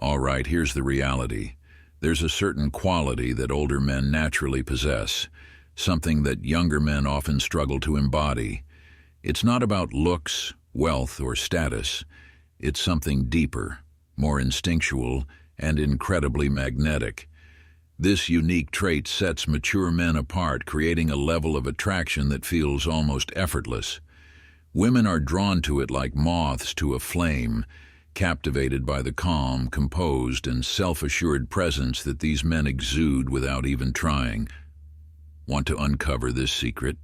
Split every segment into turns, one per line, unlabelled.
All right, here's the reality. There's a certain quality that older men naturally possess, something that younger men often struggle to embody. It's not about looks, wealth, or status. It's something deeper, more instinctual, and incredibly magnetic. This unique trait sets mature men apart, creating a level of attraction that feels almost effortless. Women are drawn to it like moths to a flame, captivated by the calm, composed, and self-assured presence that these men exude without even trying. Want to uncover this secret?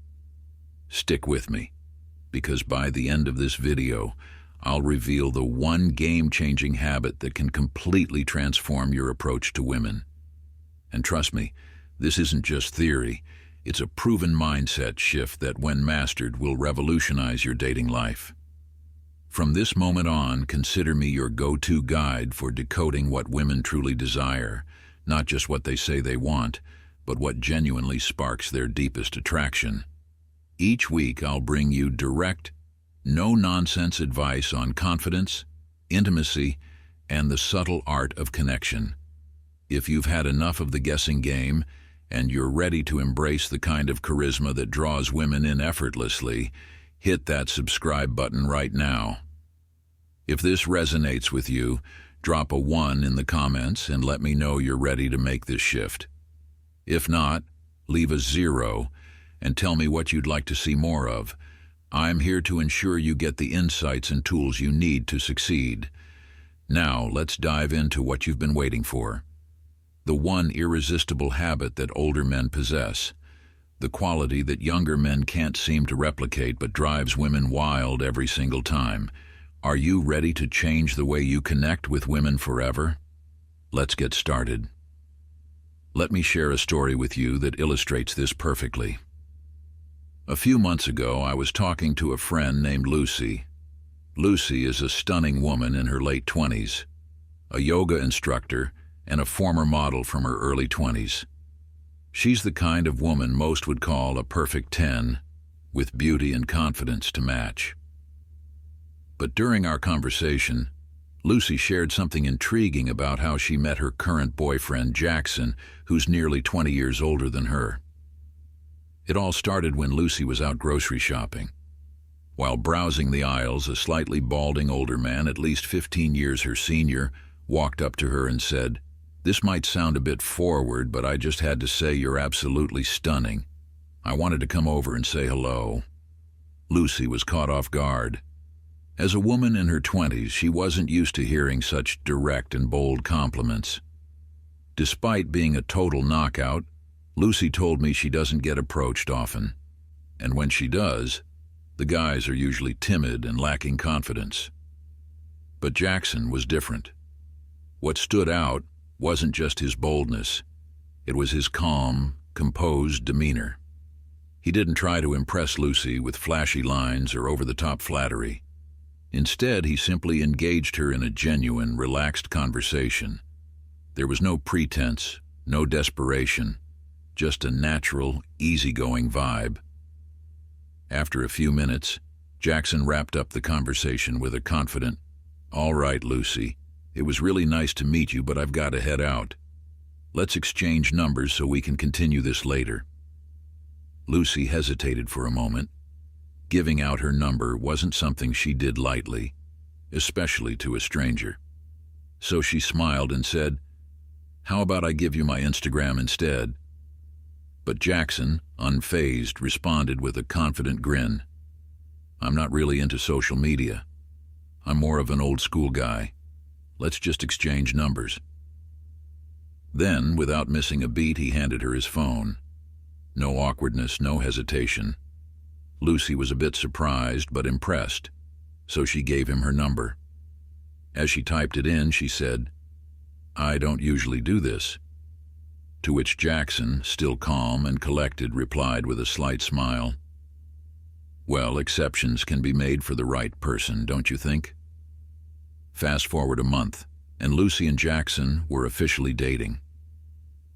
Stick with me, because by the end of this video, I'll reveal the one game-changing habit that can completely transform your approach to women. And trust me, this isn't just theory. It's a proven mindset shift that, when mastered, will revolutionize your dating life. From this moment on, consider me your go-to guide for decoding what women truly desire, not just what they say they want, but what genuinely sparks their deepest attraction. Each week, I'll bring you direct, no-nonsense advice on confidence, intimacy, and the subtle art of connection. If you've had enough of the guessing game and you're ready to embrace the kind of charisma that draws women in effortlessly, hit that subscribe button right now. If this resonates with you, drop a 1 in the comments and let me know you're ready to make this shift. If not, leave a 0 and tell me what you'd like to see more of. I'm here to ensure you get the insights and tools you need to succeed. Now, let's dive into what you've been waiting for. The one irresistible habit that older men possess. The quality that younger men can't seem to replicate but drives women wild every single time. Are you ready to change the way you connect with women forever? Let's get started. Let me share a story with you that illustrates this perfectly. A few months ago, I was talking to a friend named Lucy. Lucy is a stunning woman in her late 20s, a yoga instructor, and a former model from her early 20s. She's the kind of woman most would call a perfect 10, with beauty and confidence to match. But during our conversation, Lucy shared something intriguing about how she met her current boyfriend, Jackson, who's nearly 20 years older than her. It all started when Lucy was out grocery shopping. While browsing the aisles, a slightly balding older man, at least 15 years her senior, walked up to her and said, "This might sound a bit forward, but I just had to say you're absolutely stunning. I wanted to come over and say hello." Lucy was caught off guard. As a woman in her 20s, she wasn't used to hearing such direct and bold compliments. Despite being a total knockout, Lucy told me she doesn't get approached often. And when she does, the guys are usually timid and lacking confidence. But Jackson was different. What stood out wasn't just his boldness. It was his calm, composed demeanor. He didn't try to impress Lucy with flashy lines or over-the-top flattery. Instead, he simply engaged her in a genuine, relaxed conversation. There was no pretense, no desperation, just a natural, easygoing vibe. After a few minutes, Jackson wrapped up the conversation with a confident, "All right, Lucy, it was really nice to meet you, but I've got to head out. Let's exchange numbers so we can continue this later." Lucy hesitated for a moment. Giving out her number wasn't something she did lightly, especially to a stranger. So she smiled and said, "How about I give you my Instagram instead?" But Jackson, unfazed, responded with a confident grin. "I'm not really into social media. I'm more of an old-school guy. Let's just exchange numbers." Then, without missing a beat, he handed her his phone. No awkwardness, no hesitation. Lucy was a bit surprised but impressed, so she gave him her number. As she typed it in, she said, "I don't usually do this." To which Jackson, still calm and collected, replied with a slight smile, "Well, exceptions can be made for the right person, don't you think?" Fast forward a month, and Lucy and Jackson were officially dating.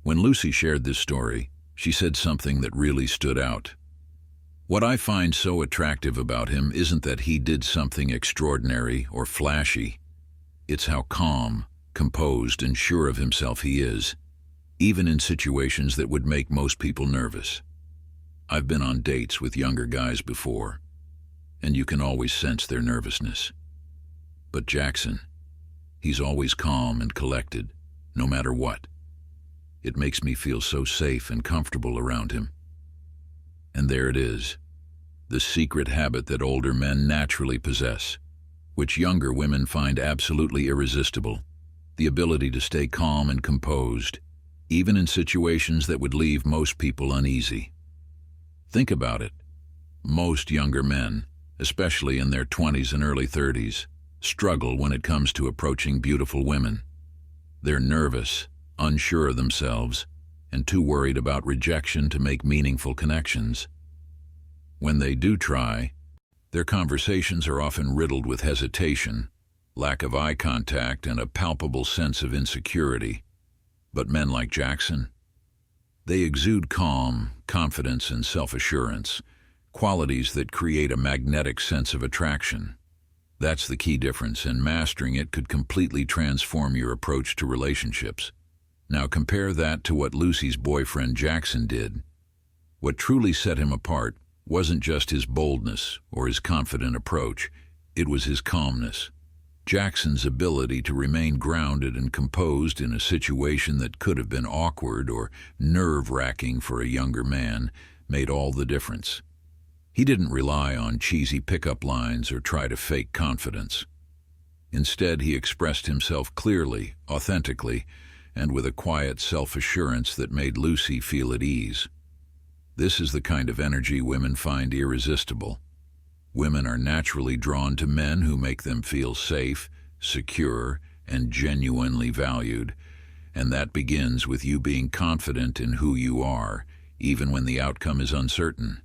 When Lucy shared this story, she said something that really stood out. "What I find so attractive about him isn't that he did something extraordinary or flashy. It's how calm, composed, and sure of himself he is, even in situations that would make most people nervous. I've been on dates with younger guys before, and you can always sense their nervousness. But Jackson, he's always calm and collected, no matter what. It makes me feel so safe and comfortable around him. And there it is, the secret habit that older men naturally possess, which younger women find absolutely irresistible: the ability to stay calm and composed, even in situations that would leave most people uneasy. Think about it. Most younger men, especially in their 20s and early 30s, struggle when it comes to approaching beautiful women. They're nervous, unsure of themselves, and too worried about rejection to make meaningful connections. When they do try, their conversations are often riddled with hesitation, lack of eye contact, and a palpable sense of insecurity. But men like Jackson, they exude calm, confidence, and self-assurance, qualities that create a magnetic sense of attraction. That's the key difference, and mastering it could completely transform your approach to relationships. Now compare that to what Lucy's boyfriend Jackson did. What truly set him apart wasn't just his boldness or his confident approach, it was his calmness. Jackson's ability to remain grounded and composed in a situation that could have been awkward or nerve-wracking for a younger man made all the difference. He didn't rely on cheesy pickup lines or try to fake confidence. Instead, he expressed himself clearly, authentically, and with a quiet self-assurance that made Lucy feel at ease. This is the kind of energy women find irresistible. Women are naturally drawn to men who make them feel safe, secure, and genuinely valued, and that begins with you being confident in who you are, even when the outcome is uncertain.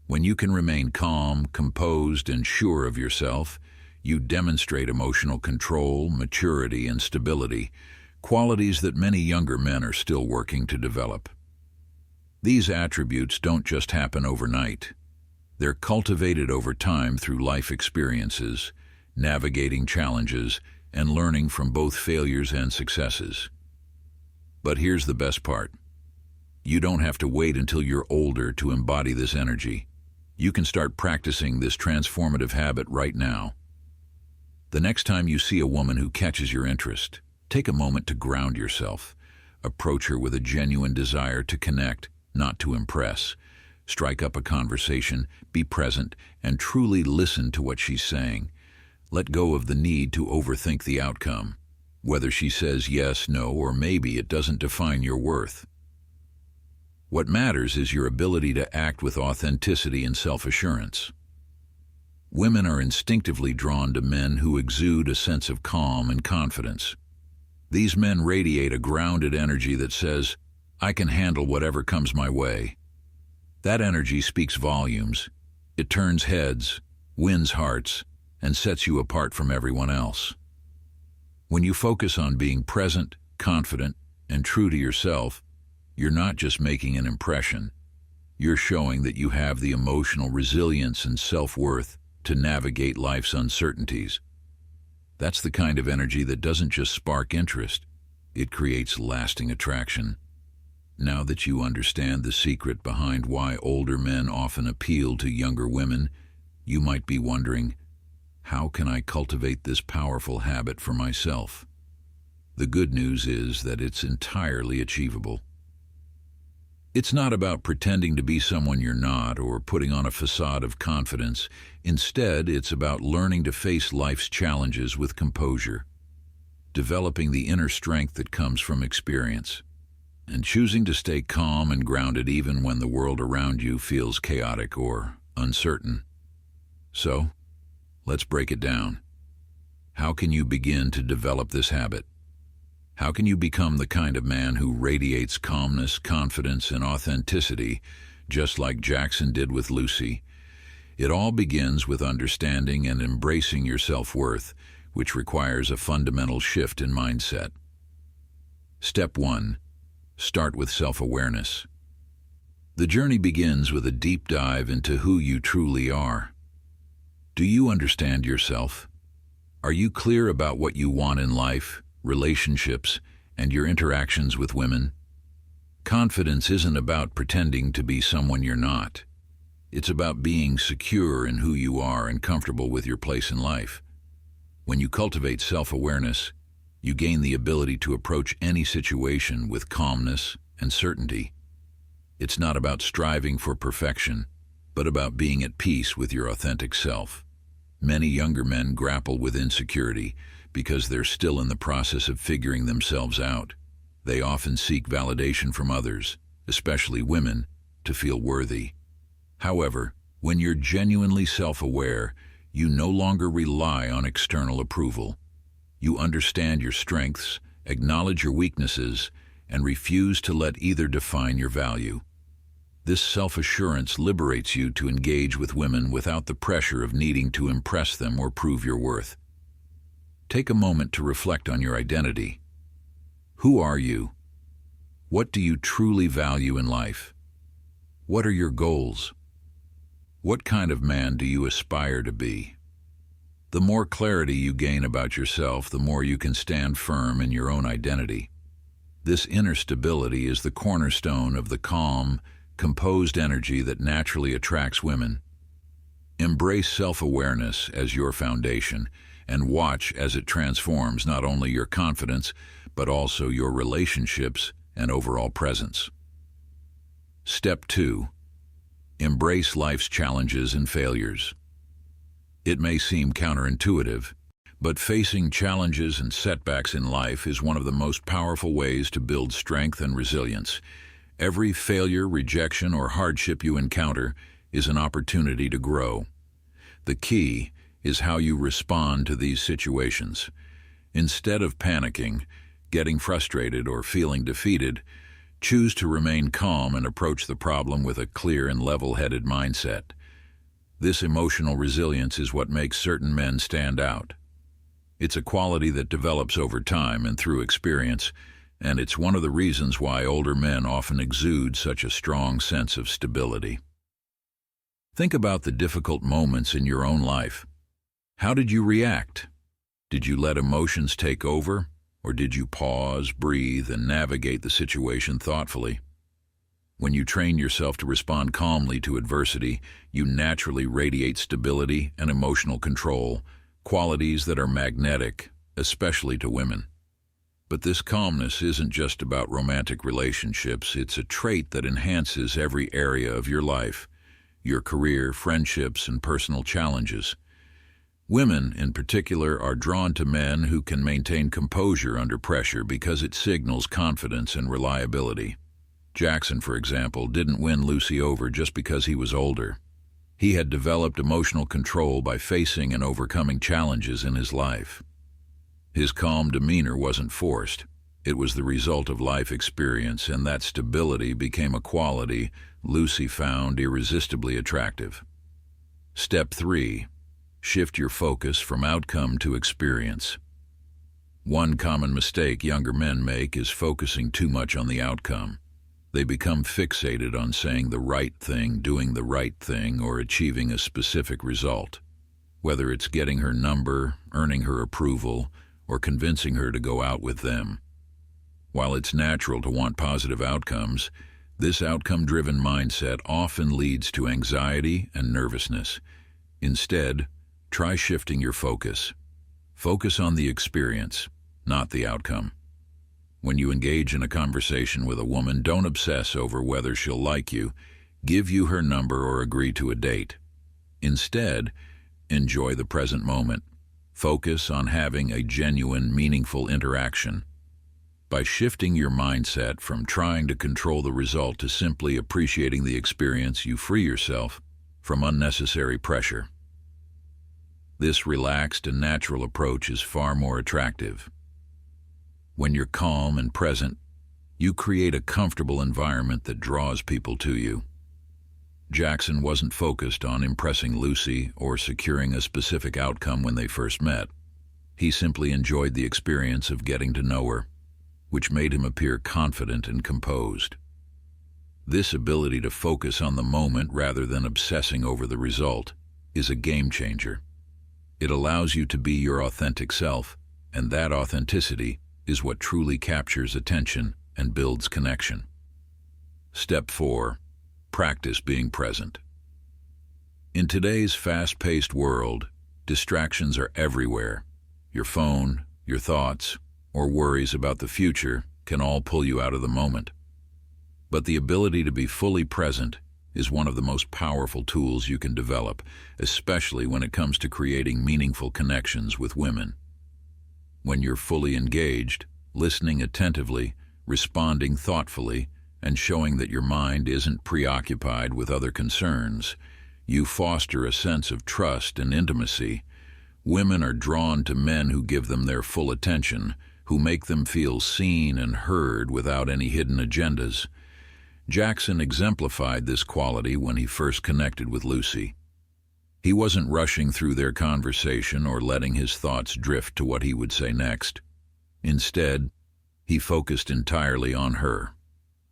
When you can remain calm, composed, and sure of yourself, you demonstrate emotional control, maturity, and stability, qualities that many younger men are still working to develop. These attributes don't just happen overnight. They're cultivated over time through life experiences, navigating challenges, and learning from both failures and successes. But here's the best part. You don't have to wait until you're older to embody this energy. You can start practicing this transformative habit right now. The next time you see a woman who catches your interest, take a moment to ground yourself. Approach her with a genuine desire to connect, not to impress. Strike up a conversation, be present, and truly listen to what she's saying. Let go of the need to overthink the outcome. Whether she says yes, no, or maybe, it doesn't define your worth. What matters is your ability to act with authenticity and self-assurance. Women are instinctively drawn to men who exude a sense of calm and confidence. These men radiate a grounded energy that says, "I can handle whatever comes my way." That energy speaks volumes. It turns heads, wins hearts, and sets you apart from everyone else. When you focus on being present, confident, and true to yourself, you're not just making an impression. You're showing that you have the emotional resilience and self-worth to navigate life's uncertainties. That's the kind of energy that doesn't just spark interest, it creates lasting attraction. Now that you understand the secret behind why older men often appeal to younger women, you might be wondering, how can I cultivate this powerful habit for myself? The good news is that it's entirely achievable. It's not about pretending to be someone you're not or putting on a facade of confidence. Instead, it's about learning to face life's challenges with composure, developing the inner strength that comes from experience, and choosing to stay calm and grounded even when the world around you feels chaotic or uncertain. So, let's break it down. How can you begin to develop this habit? How can you become the kind of man who radiates calmness, confidence, and authenticity, just like Jackson did with Lucy? It all begins with understanding and embracing your self-worth, which requires a fundamental shift in mindset. Step 1. Start with self-awareness. The journey begins with a deep dive into who you truly are. Do you understand yourself? Are you clear about what you want in life, relationships, and your interactions with women. Confidence isn't about pretending to be someone you're not. It's about being secure in who you are and comfortable with your place in life. When you cultivate self-awareness, you gain the ability to approach any situation with calmness and certainty. It's not about striving for perfection, but about being at peace with your authentic self. Many younger men grapple with insecurity because they're still in the process of figuring themselves out. They often seek validation from others, especially women, to feel worthy. However, when you're genuinely self-aware, you no longer rely on external approval. You understand your strengths, acknowledge your weaknesses, and refuse to let either define your value. This self-assurance liberates you to engage with women without the pressure of needing to impress them or prove your worth. Take a moment to reflect on your identity. Who are you? What do you truly value in life? What are your goals? What kind of man do you aspire to be? The more clarity you gain about yourself, the more you can stand firm in your own identity. This inner stability is the cornerstone of the calm, composed energy that naturally attracts women. Embrace self-awareness as your foundation and watch as it transforms not only your confidence, but also your relationships and overall presence. Step 2. Embrace life's challenges and failures. It may seem counterintuitive, but facing challenges and setbacks in life is one of the most powerful ways to build strength and resilience. Every failure, rejection, or hardship you encounter is an opportunity to grow. The key is how you respond to these situations. Instead of panicking, getting frustrated, or feeling defeated, choose to remain calm and approach the problem with a clear and level-headed mindset. This emotional resilience is what makes certain men stand out. It's a quality that develops over time and through experience, and it's one of the reasons why older men often exude such a strong sense of stability. Think about the difficult moments in your own life. How did you react? Did you let emotions take over, or did you pause, breathe, and navigate the situation thoughtfully? When you train yourself to respond calmly to adversity, you naturally radiate stability and emotional control, qualities that are magnetic, especially to women. But this calmness isn't just about romantic relationships. It's a trait that enhances every area of your life, your career, friendships, and personal challenges. Women, in particular, are drawn to men who can maintain composure under pressure because it signals confidence and reliability. Jackson, for example, didn't win Lucy over just because he was older. He had developed emotional control by facing and overcoming challenges in his life. His calm demeanor wasn't forced. It was the result of life experience, and that stability became a quality Lucy found irresistibly attractive. Step 3. Shift your focus from outcome to experience. One common mistake younger men make is focusing too much on the outcome. They become fixated on saying the right thing, doing the right thing, or achieving a specific result. Whether it's getting her number, earning her approval, or convincing her to go out with them. While it's natural to want positive outcomes, this outcome-driven mindset often leads to anxiety and nervousness. Instead, try shifting your focus. Focus on the experience, not the outcome. When you engage in a conversation with a woman, don't obsess over whether she'll like you, give you her number, or agree to a date. Instead, enjoy the present moment. Focus on having a genuine, meaningful interaction. By shifting your mindset from trying to control the result to simply appreciating the experience, you free yourself from unnecessary pressure. This relaxed and natural approach is far more attractive. When you're calm and present, you create a comfortable environment that draws people to you. Jackson wasn't focused on impressing Lucy or securing a specific outcome when they first met. He simply enjoyed the experience of getting to know her, which made him appear confident and composed. This ability to focus on the moment rather than obsessing over the result is a game changer. It allows you to be your authentic self, and that authenticity is what truly captures attention and builds connection. Step 4. Practice being present. In today's fast-paced world, distractions are everywhere. Your phone, your thoughts, or worries about the future can all pull you out of the moment. But the ability to be fully present is one of the most powerful tools you can develop, especially when it comes to creating meaningful connections with women. When you're fully engaged, listening attentively, responding thoughtfully, and showing that your mind isn't preoccupied with other concerns, you foster a sense of trust and intimacy. Women are drawn to men who give them their full attention, who make them feel seen and heard without any hidden agendas. Jackson exemplified this quality when he first connected with Lucy. He wasn't rushing through their conversation or letting his thoughts drift to what he would say next. Instead, he focused entirely on her,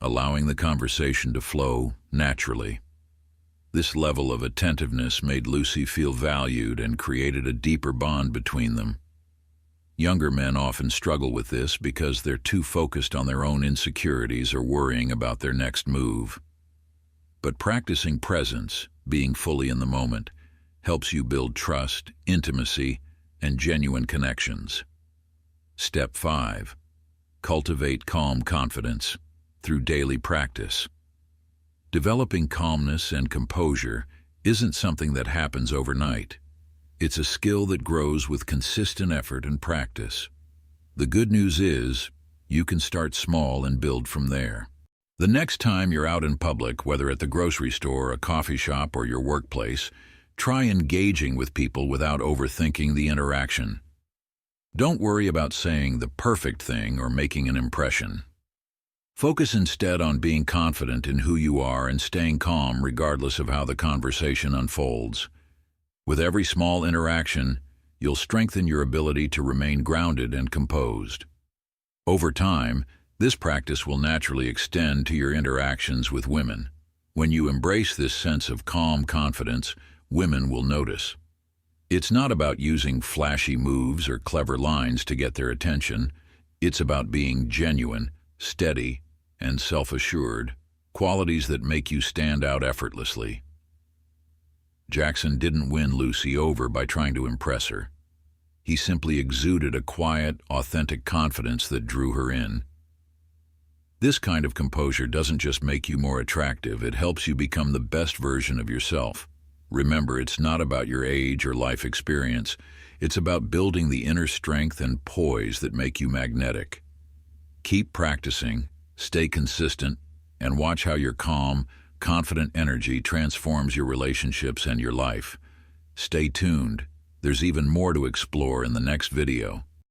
allowing the conversation to flow naturally. This level of attentiveness made Lucy feel valued and created a deeper bond between them. Younger men often struggle with this because they're too focused on their own insecurities or worrying about their next move. But practicing presence, being fully in the moment, helps you build trust, intimacy, and genuine connections. Step 5. Cultivate calm confidence through daily practice. Developing calmness and composure isn't something that happens overnight. It's a skill that grows with consistent effort and practice. The good news is, you can start small and build from there. The next time you're out in public, whether at the grocery store, a coffee shop, or your workplace, try engaging with people without overthinking the interaction. Don't worry about saying the perfect thing or making an impression. Focus instead on being confident in who you are and staying calm regardless of how the conversation unfolds. With every small interaction, you'll strengthen your ability to remain grounded and composed. Over time, this practice will naturally extend to your interactions with women. When you embrace this sense of calm confidence, women will notice. It's not about using flashy moves or clever lines to get their attention. It's about being genuine, steady, and self-assured, qualities that make you stand out effortlessly. Jackson didn't win Lucy over by trying to impress her. He simply exuded a quiet, authentic confidence that drew her in. This kind of composure doesn't just make you more attractive, it helps you become the best version of yourself. Remember, it's not about your age or life experience. It's about building the inner strength and poise that make you magnetic. Keep practicing, stay consistent, and watch how your calm, confident energy transforms your relationships and your life. Stay tuned. There's even more to explore in the next video.